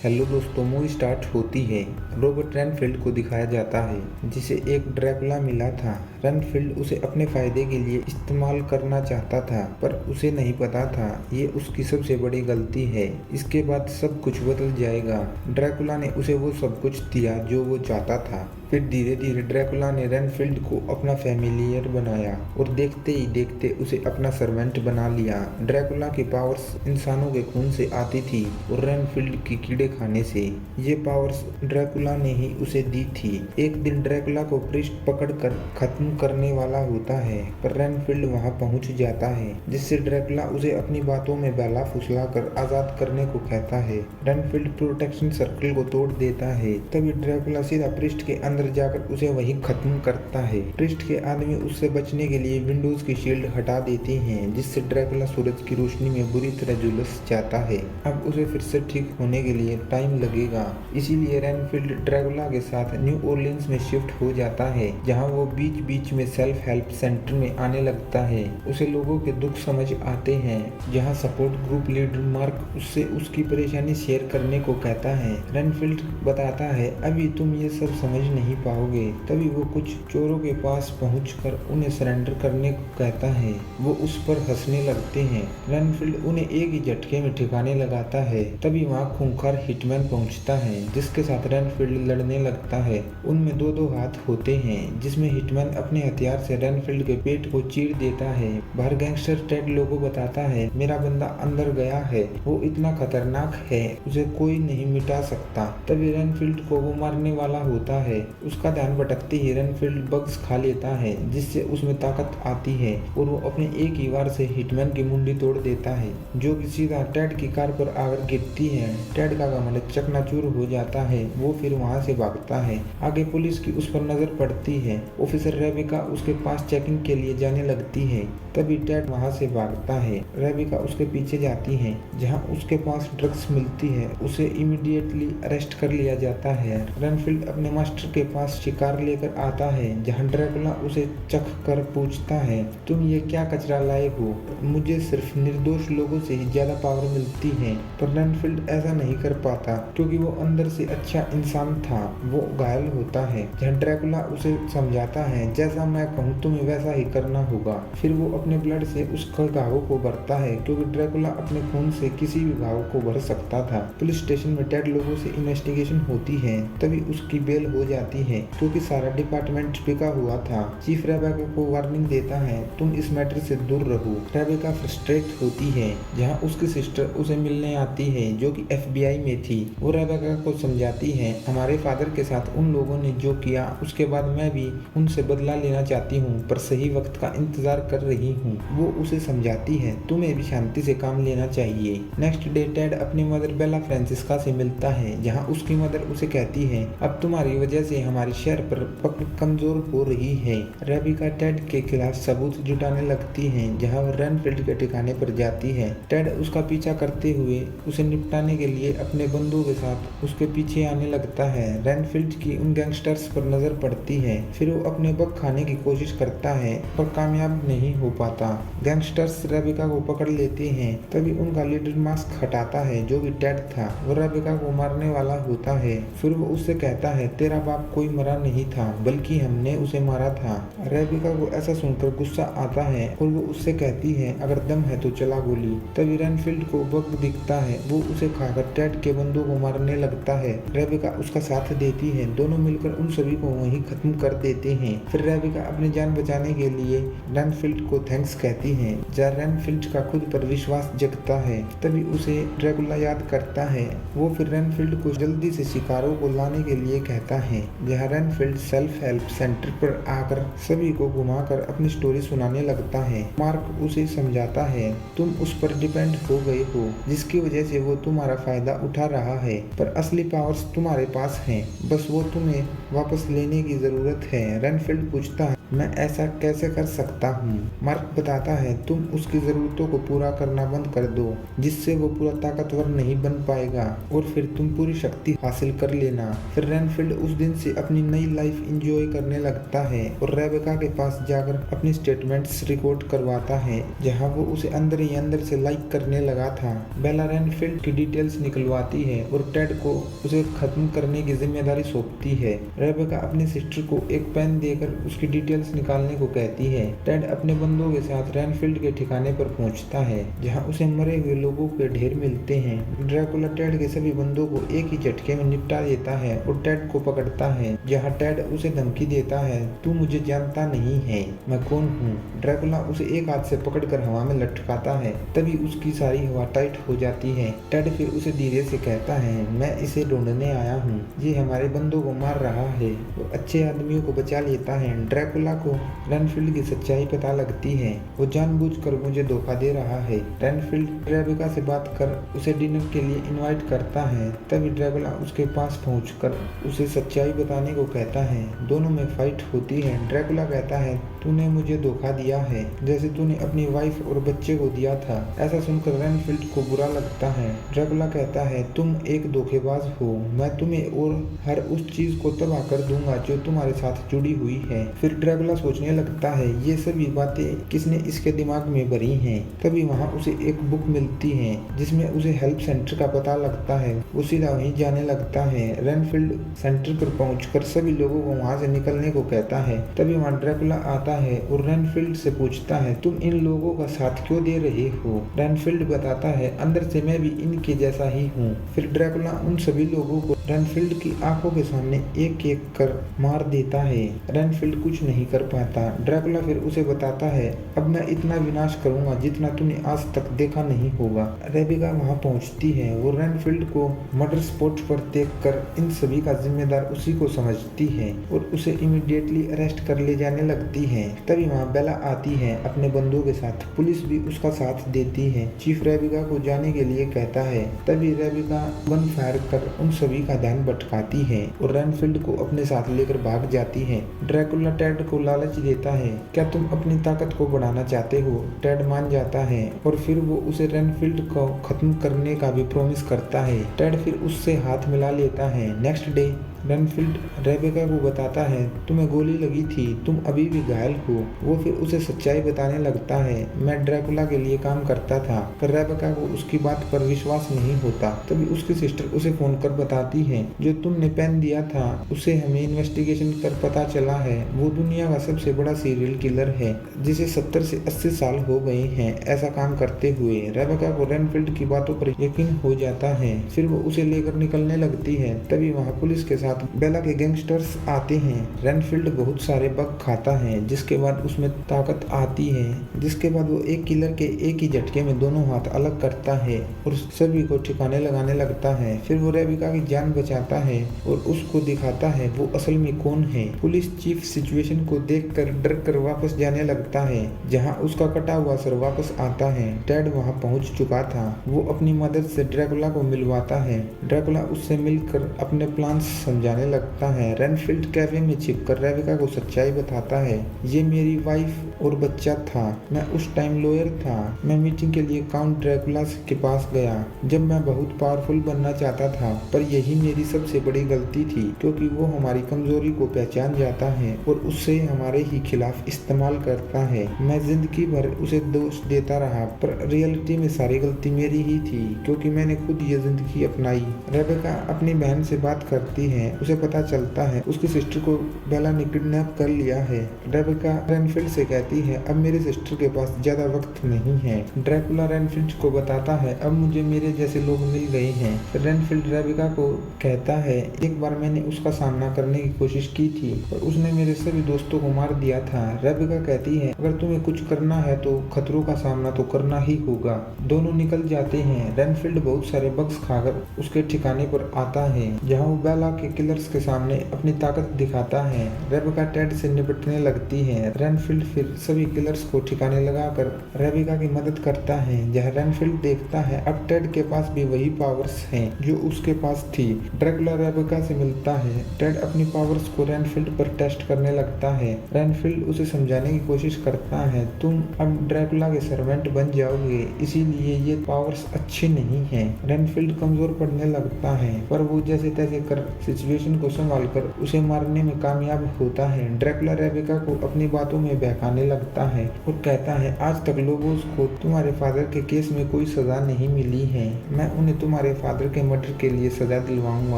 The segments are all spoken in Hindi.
हेलो दोस्तों, मूवी स्टार्ट होती है। रॉबर्ट रेनफील्ड को दिखाया जाता है जिसे एक ड्रैकुला मिला था। रेनफील्ड उसे अपने फायदे के लिए इस्तेमाल करना चाहता था, पर उसे नहीं पता था ये उसकी सबसे बड़ी गलती है। इसके बाद सब कुछ बदल जाएगा। ड्रैकुला ने उसे वो सब कुछ दिया जो वो चाहता था। फिर धीरे धीरे ड्रैकुला ने रेनफील्ड को अपना फैमिलियर बनाया और देखते ही देखते उसे अपना सर्वेंट बना लिया। ड्रैकुला की पावर्स इंसानों के खून से आती थी और रेनफील्ड की कीड़े खाने से। ये पावर्स ड्रैकुला ने ही उसे दी थी। एक दिन ड्रैकुला को प्रिस्ट पकड़कर खत्म करने वाला होता है, पर रेनफील्ड वहां पहुंच जाता है, जिससे ड्रैकुला उसे अपनी बातों में बहला फुसला कर आजाद करने को कहता है। रेनफील्ड प्रोटेक्शन सर्कल को तोड़ देता है। तभी ड्रैकुला सीधा प्रिस्ट के अंदर जाकर उसे वहीं खत्म करता है। प्रिस्ट के आदमी उससे बचने के लिए विंडोज की शील्ड हटा देते हैं, जिससे ड्रैकुला सूरज की रोशनी में बुरी तरह झुलस जाता है। अब उसे फिर से ठीक होने के लिए टाइम लगेगा, इसीलिए रेनफील्ड ड्रैकुला के साथ न्यू ऑरलियंस में शिफ्ट हो जाता है, जहां वो बीच बीच में सेल्फ हेल्प सेंटर में आने लगता है। उसे लोगों के दुख समझ आते हैं, जहां सपोर्ट ग्रुप लीडर मार्क उससे उसकी परेशानी शेयर करने को कहता है। रेनफील्ड बताता है अभी तुम ये सब समझ नहीं पाओगे। तभी वो कुछ चोरों के पास पहुंचकर उन्हें सरेंडर करने को कहता है। वो उस पर हंसने लगते हैं। रेनफील्ड उन्हें एक ही झटके में ठिकाने लगाता है। तभी वहां खूंखार हिटमैन पहुंचता है, जिसके साथ रेनफील्ड लड़ने लगता है। उनमें दो दो हाथ होते हैं, जिसमें हिटमैन अपने हथियार से रेनफील्ड के पेट को चीर देता है। बाहर गैंगस्टर टेड लोगो बताता है मेरा बंदा अंदर गया है, वो इतना खतरनाक है उसे कोई नहीं मिटा सकता। तभी रेनफील्ड को वो मारने वाला होता है। उसका ध्यान भटकते ही रेनफील्ड बग्स खा लेता है, जिससे उसमें ताकत आती है और वो अपने एक ही वार से हिटमैन की मुंडी तोड़ देता है, जो कि सीधा टेड की कार पर आकर गिरती है। टेड का घमंड चकनाचूर हो जाता है। वो फिर वहां से भागता है। आगे पुलिस की उस पर नजर पड़ती है। ऑफिसर रेबिका उसके पास चेकिंग के लिए जाने लगती है। तभी टेड वहां से भागता है। रेबिका उसके पीछे जाती है, जहां उसके पास ड्रग्स मिलती है। उसे इमीडिएटली अरेस्ट कर लिया जाता है। रेनफील्ड अपने मास्टर के पास शिकार लेकर आता है, जहां ड्रैकुला उसे चख कर पूछता है तुम ये क्या कचरा लाए हो, मुझे सिर्फ निर्दोष लोगों से ही ज्यादा पावर मिलती है। पर रेनफील्ड ऐसा नहीं कर पाता, क्योंकि वो अंदर से अच्छा इंसान था। वो घायल होता है, जहां ड्रैकुला उसे समझाता है जैसा मैं कहूँ तुम्हें वैसा ही करना होगा। फिर वो अपने ब्लड से उसके घावों को भरता है, क्योंकि ड्रैकुला अपने खून से किसी भी घाव को भर सकता था। पुलिस स्टेशन में टेड लोगों से इन्वेस्टिगेशन होती है। तभी उसकी बेल हो जाती है, क्योंकि सारा डिपार्टमेंट बिका हुआ था। चीफ रेबेका को वार्निंग देता है तुम इस मैटर से दूर रहो। रेबेका फ्रस्ट्रेट होती है, जहां उसकी सिस्टर उसे मिलने आती है, जो कि FBI में थी। वो रेबेका को समझाती है हमारे फादर के साथ उन लोगों ने जो किया, उसके बाद मैं भी उनसे बदला लेना चाहती हूँ, पर सही वक्त का इंतजार कर रही हूँ। वो उसे समझाती है तुम्हें भी शांति से काम लेना चाहिए। नेक्स्ट डे टेड अपनी मदर बेला फ्रांसिस्का से मिलता है, जहाँ उसकी मदर उसे कहती है अब तुम्हारी वजह से हमारी शहर पर पकड़ कमजोर हो रही है। रेबिका टेड के खिलाफ सबूत जुटाने लगती है, जहां वो रेनफील्ड के ठिकाने पर जाती है। टेड उसका पीछा करते हुए उसे निपटाने के लिए अपने बंदूक के साथ उसके पीछे आने लगता है। रेनफील्ड की उन गैंगस्टर्स पर नजर पड़ती है। फिर वो अपने बग खाने की कोशिश करता है, पर कामयाब नहीं हो पाता। गैंगस्टर्स रेबिका को पकड़ लेते हैं। तभी उनका लीडर मास्क हटाता है, जो कि टेड था। वो रेबिका को मारने वाला होता है। फिर वो उससे कहता है तेरा बाप कोई मरा नहीं था, बल्कि हमने उसे मारा था। रेबिका को ऐसा सुनकर गुस्सा आता है और वो उससे कहती है अगर दम है तो चला गोली। तभी रेनफील्ड को बग दिखता है। वो उसे खाकर टेड के बंदों को मारने लगता है। रेबिका उसका साथ देती है। दोनों मिलकर उन सभी को वहीं खत्म कर देते हैं। फिर रेबिका अपनी जान बचाने के लिए रेनफील्ड को थैंक्स कहती है, जहाँ रेनफील्ड का खुद पर विश्वास जगता है। तभी उसे ड्रैकुला याद करता है। वो फिर रेनफील्ड को जल्दी से शिकारों को लाने के लिए कहता है, जहाँ रेनफील्ड सेल्फ हेल्प सेंटर पर आकर सभी को घुमाकर अपनी स्टोरी सुनाने लगता है। मार्क उसे समझाता है तुम उस पर डिपेंड हो गए हो, जिसकी वजह से वो तुम्हारा फायदा उठा रहा है, पर असली पावर्स तुम्हारे पास हैं, बस वो तुम्हें वापस लेने की जरूरत है। रेनफील्ड पूछता है मैं ऐसा कैसे कर सकता हूँ। मार्क बताता है तुम उसकी जरूरतों को पूरा करना बंद कर दो, जिससे वो पूरा ताकतवर नहीं बन पाएगा और फिर तुम पूरी शक्ति हासिल कर लेना। फिर रेनफील्ड उस दिन से अपनी नई लाइफ एंजॉय करने लगता है और रेबेका के पास जाकर अपनी स्टेटमेंट्स रिकॉर्ड करवाता है, जहाँ वो उसे अंदर ही अंदर से लाइक करने लगा था। बेला रेनफील्ड की डिटेल्स निकलवाती है और टेड को उसे खत्म करने की जिम्मेदारी सौंपती है। रेबेका अपनी सिस्टर को एक पेन देकर उसकी डिटेल्स निकालने को कहती है। टेड अपने बंदों के साथ रेनफील्ड के ठिकाने पर पहुंचता है, जहां उसे मरे हुए लोगों के ढेर मिलते हैं। ड्रैकुला टेड के सभी बंदों को एक ही झटके में निपटा देता है और टेड को पकड़ता है, जहां टेड उसे धमकी देता है, तू मुझे जानता नहीं है, मैं कौन हूँ। ड्रैकुला उसे एक हाथ से पकड़कर हवा में लटकाता है, तभी उसकी सारी हवा टाइट हो जाती है। टेड फिर उसे धीरे से कहता है, मैं इसे ढूंढने आया हूँ, ये हमारे बंदों को मार रहा है। वो अच्छे आदमियों को बचा लेता है। ड्रैकुला को रेनफील्ड की सच्चाई पता लगती है, वो जानबूझकर मुझे धोखा दे रहा है। रेनफील्ड रेबेका से बात कर उसे डिनर के लिए इनवाइट करता है, तभी ड्रैकुला उसके पास पहुंचकर उसे सच्चाई बताने को कहता है। दोनों में फाइट होती है। ड्रैकुला कहता है, तूने मुझे धोखा दिया है, जैसे तूने अपनी वाइफ और बच्चे को दिया था। ऐसा सुनकर रेनफील्ड को बुरा लगता है। ड्रैकुला कहता है, तुम एक धोखेबाज हो, मैं तुम्हें और हर उस चीज को तबाह कर दूंगा जो तुम्हारे साथ जुड़ी हुई है। फिर ड्रैकुला सोचने लगता है, ये सभी बातें किसने इसके दिमाग में भरी हैं। तभी वहाँ उसे एक बुक मिलती है जिसमें उसे हेल्प सेंटर का पता लगता है। वो सीधा वहीं जाने लगता है। रेनफील्ड सेंटर पर पहुंचकर सभी लोगों को वहाँ से निकलने को कहता है। तभी वहाँ ड्रैकुला आता है और रेनफील्ड से पूछता है, तुम इन लोगों का साथ क्यों दे रहे हो। रेनफील्ड बताता है, अंदर से मैं भी इनके जैसा ही हूँ। फिर ड्रैकुला उन सभी लोगों को रेनफील्ड की आंखों के सामने एक एक कर मार देता है। रेनफील्ड कुछ नहीं कर पाता। ड्रैकुला फिर उसे बताता है, अब मैं इतना विनाश करूंगा जितना तूने आज तक देखा नहीं होगा। रेबेका वहां पहुंचती है। वो रेनफील्ड को मर्डर स्पॉट पर देखकर इन सभी का जिम्मेदार उसी को समझती है और उसे इमीडिएटली अरेस्ट कर ले जाने लगती है। तभी वहाँ बेला आती है अपने बंदों के साथ। पुलिस भी उसका साथ देती है। चीफ रेबेका को जाने के लिए कहता है। तभी रेबेका गन फायर कर उन सभी का ध्यान भटकाती है और रेनफील्ड को अपने साथ लेकर भाग जाती है। ड्रैकुला टेड को लालच देता है, क्या तुम अपनी ताकत को बढ़ाना चाहते हो। टेड मान जाता है और फिर वो उसे रेनफील्ड को खत्म करने का भी प्रॉमिस करता है। टेड फिर उससे हाथ मिला लेता है। नेक्स्ट डे रेनफील्ड रेबेका को बताता है, तुम्हें गोली लगी थी, तुम अभी भी घायल हो। वो फिर उसे सच्चाई बताने लगता है, मैं ड्रैकुला के लिए काम करता था। पर रेबेका को उसकी बात पर विश्वास नहीं होता। तभी उसकी सिस्टर उसे फोन कर बताती है, जो तुमने पेन दिया था उसे हमें इन्वेस्टिगेशन कर पता चला है, वो दुनिया का सबसे बड़ा सीरियल किलर है, जिसे 70 से 80 साल हो गए हैं ऐसा काम करते हुए। रेबेका को रेनफील्ड की बातों पर यकीन हो जाता है। फिर वो उसे लेकर निकलने लगती है। तभी वहाँ पुलिस के साथ बेला के गैंगस्टर्स आते हैं। रेनफील्ड बहुत सारे बग खाता है, जिसके बाद उसमें ताकत आती है, जिसके बाद वो एक किलर के एक ही झटके में दोनों हाथ अलग करता है और सभी को ठिकाने लगाने लगता है। फिर वो रेबेका की जान बचाता है और उसको दिखाता है वो असल में कौन है। पुलिस चीफ सिचुएशन को देखकर डर कर वापस जाने लगता है, जहाँ उसका कटा हुआ सर वापस आता है। टेड वहाँ पहुँच चुका था। वो अपनी मदद से ड्रैकुला को मिलवाता है। ड्रैकुला उससे मिलकर अपने प्लान जाने लगता है। रेनफील्ड कैफे में छिपकर रेबेका को सच्चाई बताता है, ये मेरी वाइफ और बच्चा था, मैं उस टाइम लॉयर था। मैं मीटिंग के लिए काउंट ड्रैकुला के पास गया जब मैं बहुत पावरफुल बनना चाहता था, पर यही मेरी सबसे बड़ी गलती थी, क्योंकि वो हमारी कमजोरी को पहचान जाता है और उससे हमारे ही खिलाफ इस्तेमाल करता है। मैं जिंदगी भर उसे दोष देता रहा, पर रियलिटी में सारी गलती मेरी ही थी, क्योंकि मैंने खुद ये जिंदगी अपनाई। रेबेका अपनी बहन से बात करती है। उसे पता चलता है उसकी सिस्टर को बेला ने किडनैप कर लिया है। रेबेका रेनफील्ड से कहती है, अब मेरी सिस्टर के पास ज्यादा वक्त नहीं है। ड्रैकुला रेनफील्ड को बताता है, अब मुझे मेरे जैसे लोग मिल गए हैं। रेनफील्ड रेबेका को कहता है, एक बार मैंने उसका सामना करने की कोशिश की थी और उसने मेरे सभी दोस्तों को मार दिया था। रेबेका कहती है, अगर तुम्हें कुछ करना है तो खतरों का सामना तो करना ही होगा। दोनों निकल जाते हैं। रेनफील्ड बहुत सारे बग्स खाकर उसके ठिकाने पर आता है, जहाँ वो बेला के किलर्स के सामने अपनी ताकत दिखाता है। रेबेका टेड से निपटने लगती है। रेनफील्ड फिर सभी किलर्स को ठिकाने लगाकर रेबेका की मदद करता है। जहाँ रेनफील्ड देखता है अब टेड के पास भी वही पावर्स हैं जो उसके पास थी। ड्रैकुला रेबेका से मिलता है। टेड अपनी पावर्स को रेनफील्ड पर टेस्ट करने लगता है। रेनफील्ड उसे समझाने की कोशिश करता है, तुम अब ड्रैकुला के सर्वेंट बन जाओगे, इसीलिए ये पावर्स अच्छी नहीं है। रेनफील्ड कमजोर पड़ने लगता है पर वो जैसे तैसे कर सिचुएशन को संभाल कर उसे मारने में कामयाब होता है। ड्रैकुला रेबेका को अपनी बातों में बहकाने लगता है और कहता है, आज तक लोगों को तुम्हारे फादर के केस में कोई सजा नहीं मिली है। मैं उन्हें तुम्हारे फादर के मर्डर के लिए सजा दिलवाऊंगा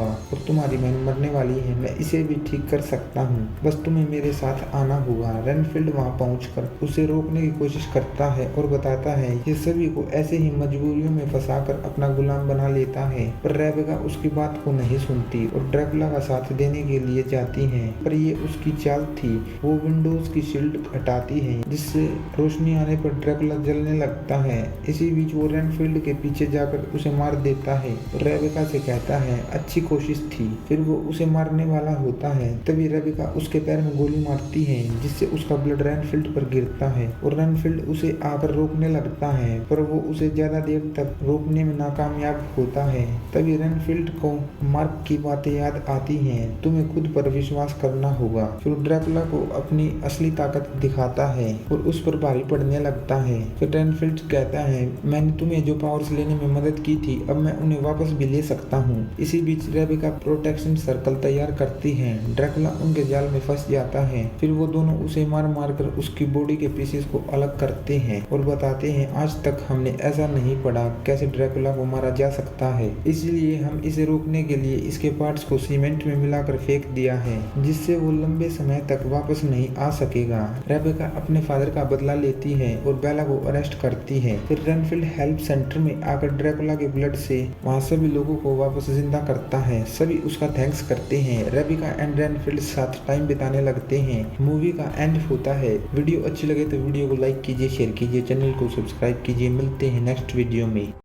और तुम्हारी बहन मरने वाली है, मैं इसे भी ठीक कर सकता हूँ, बस तुम्हें मेरे साथ आना होगा। रेनफील्ड वहाँ पहुंचकर उसे रोकने की कोशिश करता है और बताता है ये सभी को ऐसे ही मजबूरियों में फंसाकर अपना गुलाम बना लेता है। पर रेबेका उसकी बात को नहीं सुनती और ड्रैकुला का साथ देने के लिए जाती है, पर ये उसकी चाल थी। वो विंडोज की शील्ड हटाती है जिससे रोशनी आने पर ड्रैकुला जलने लगता है। इसी बीच वो रेनफील्ड के पीछे जाकर उसे मार देता है और रेबेका से कहता है, अच्छी कोशिश थी। फिर वो उसे मारने वाला होता है, तभी रेबेका उसके पैर में गोली मारती है जिससे उसका ब्लड रेनफील्ड पर गिरता है और रेनफील्ड उसे आकर रोकने लगता है, पर वो उसे ज्यादा देर तक रोकने में नाकामयाब होता है। तभी रेनफील्ड को मार्क की बातें याद आती हैं, तुम्हें खुद पर विश्वास करना होगा। फिर ड्रैकुला को अपनी असली ताकत दिखाता है और उस पर भारी पड़ने लगता है। फिर रेनफील्ड कहता है, मैंने तुम्हें जो पावर्स लेने में मदद की थी अब मैं उन्हें वापस भी ले सकता हूँ। इसी बीच रेबेका प्रोटेक्शन सर्कल तैयार करती है। ड्रैकुला उनके जाल में फंस जाता है। फिर वो दोनों उसे मार मार कर उसकी बॉडी के पीसेस को अलग करते हैं और बताते हैं, आज तक हमने ऐसा नहीं पढ़ा कैसे ड्रैकुला को मारा जा सकता है, इसलिए हम इसे रोकने के लिए इसके पार्ट्स को सीमेंट में मिलाकर फेंक दिया है जिससे वो लंबे समय तक वापस नहीं आ सकेगा। रेबेका अपने फादर का बदला लेती है और बेला को अरेस्ट करती है। फिर रेनफील्ड हेल्प सेंटर में आकर ड्रैकुला के ब्लड से वहाँ सभी लोगों को वापस जिंदा करता है। सभी उसका थैंक्स करते हैं। रेबेका एंड रेनफील्ड साथ टाइम बिताने लगते हैं। मूवी का एंड होता है। वीडियो अच्छी लगे तो वीडियो को लाइक कीजिए, शेयर कीजिए, चैनल को सब्सक्राइब कीजिए। मिलते हैं नेक्स्ट वीडियो में।